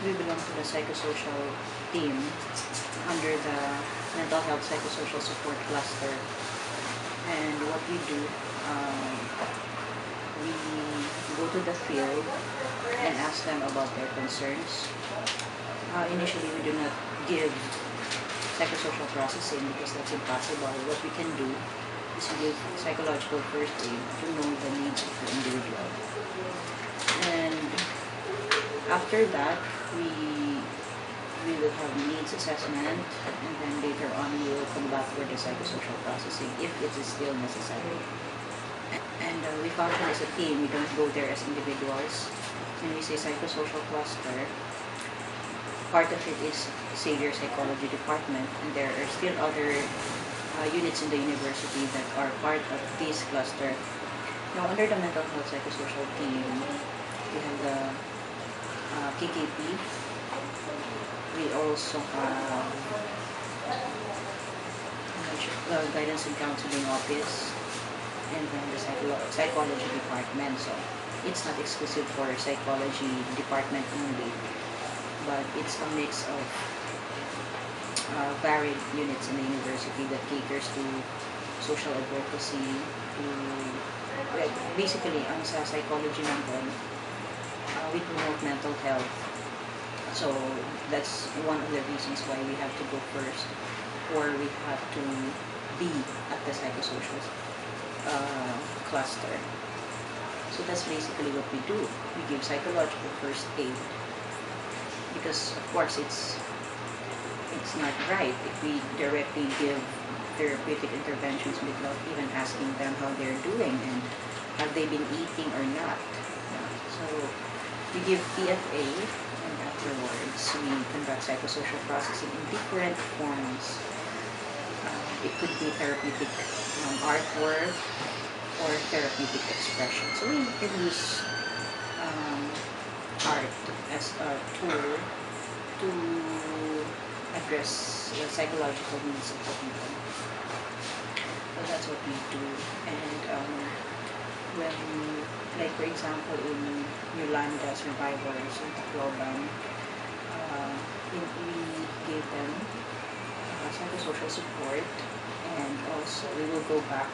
we belong to the psychosocial team under the mental health psychosocial support cluster. And what we do, we go to the field and ask them about their concerns. Initially, we do not give psychosocial processing because that's impossible. What we can do is give psychological first aid to know the needs of the individual. And after that, we will have needs assessment, and then later on we will come back for the psychosocial processing if it is still necessary. And we function as a team. We don't go there as individuals. When we say psychosocial cluster, part of it is Xavier Psychology Department, and there are still other units in the university that are part of this cluster. Now, under the mental health psychosocial team, we have the KKP. We also have the Guidance and Counseling Office, and then the Psychology Department. So it's not exclusive for Psychology Department only, but it's a mix of varied units in the university that caters to social advocacy, to basically ang sa psychology natin, we promote mental health. So that's one of the reasons why we have to go first, or we have to be at the psychosocial cluster. So that's basically what we do. We give psychological first aid because, of course, it's not right if we directly give therapeutic interventions without even asking them how they're doing and have they been eating or not. So we give PFA, and afterwards we conduct psychosocial processing in different forms. It could be therapeutic artwork or therapeutic expression. So we can use art as a tool to address the psychological needs of the people. So that's what we do. And when, like for example, in Yolanda survivors in Tacloban, we gave them psychosocial support, and also we will go back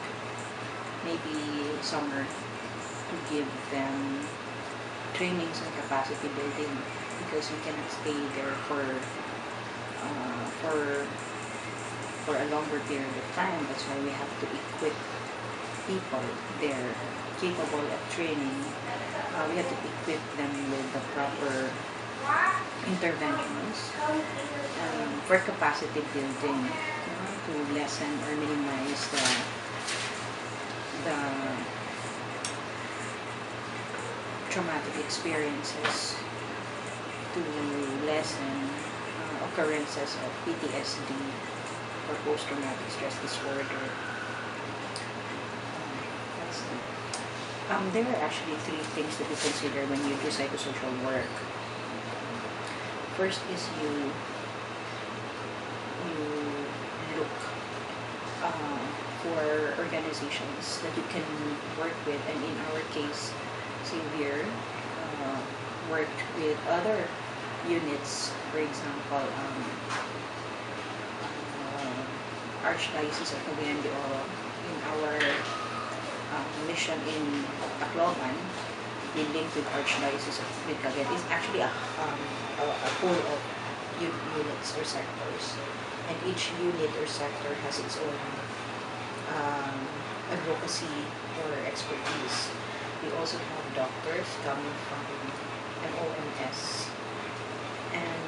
maybe summer to give them trainings and capacity building because we cannot stay there for a longer period of time. That's why we have to equip people there capable of training. We have to equip them with the proper interventions for capacity building to lessen or minimize the traumatic experiences, to lessen occurrences of PTSD or post-traumatic stress disorder. There are actually three things that you consider when you do psychosocial work. First is you look for organizations that you can work with, and in our case, Xavier worked with other units, for example, Archdiocese of Cagayan de Oro. In our mission in Tacloban, we linked with Archdiocese of Cagayan. It's actually a pool of units or sectors, and each unit or sector has its own advocacy or expertise. We also have doctors coming from MOMS and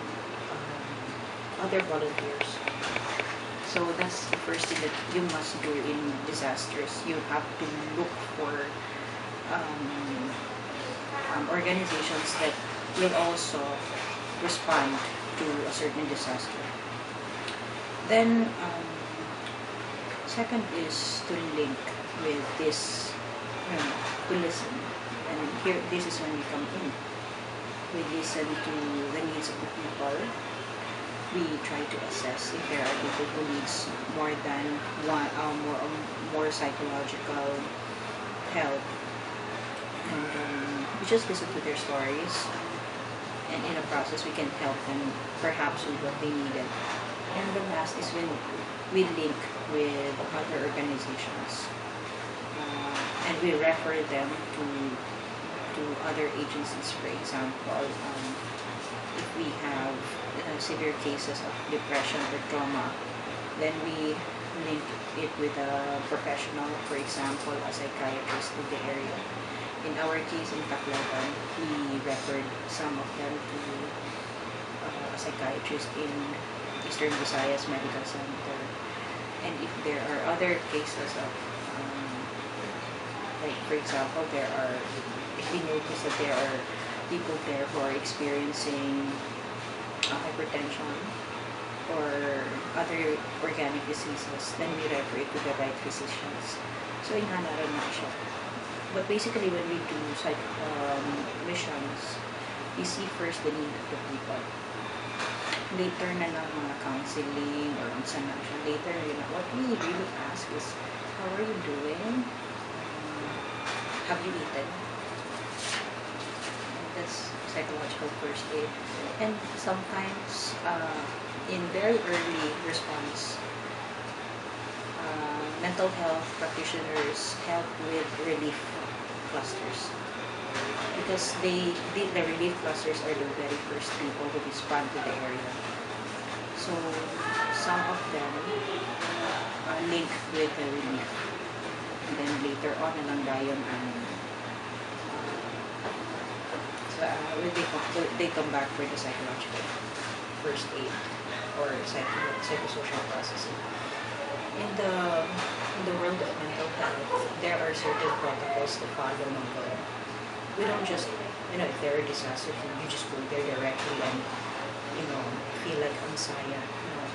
other volunteers. So that's the first thing that you must do in disasters. You have to look for organizations that will also respond to a certain disaster. Then, second is to link with this, to listen. And here, this is when we come in. We listen to the needs of the people. We try to assess if there are people who needs more than one, more psychological help. And we just listen to their stories and in a process we can help them perhaps with what they needed. And the last is when we link with other organizations, and we refer them to other agencies. For example, if we have severe cases of depression or trauma, then we link it with a professional, for example, a psychiatrist in the area. In our case in Tacloban, we referred some of them to a psychiatrist in Eastern Visayas Medical Center. And if there are other cases of, like for example, if we notice that there are people there who are experiencing hypertension or other organic diseases, then we refer it to the right physicians. So in a nutshell. But basically when we do missions, we see first the need of the people. Later na lang mga counseling or unsa na siya. Later, what we really ask is, how are you doing? Have you eaten? That's psychological first aid. And sometimes, in very early response, mental health practitioners help with relief clusters. Because the relief clusters are the very first people who respond to the area. So some of them link with the relief. And then later on, nalang dayon they come back for the psychological first aid or psychosocial processing. In the world of mental health, there are certain protocols to follow. We don't just, if there are disasters, you just go there directly and, feel like ang saya. No.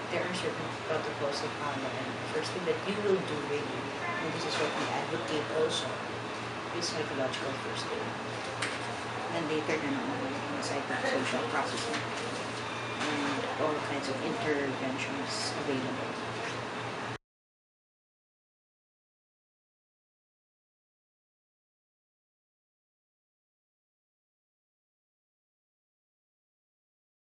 There are certain protocols to follow. And first thing that you will do really, and this is what we advocate also, is psychological first aid. And later naman, psychosocial processing and all kinds of interventions available.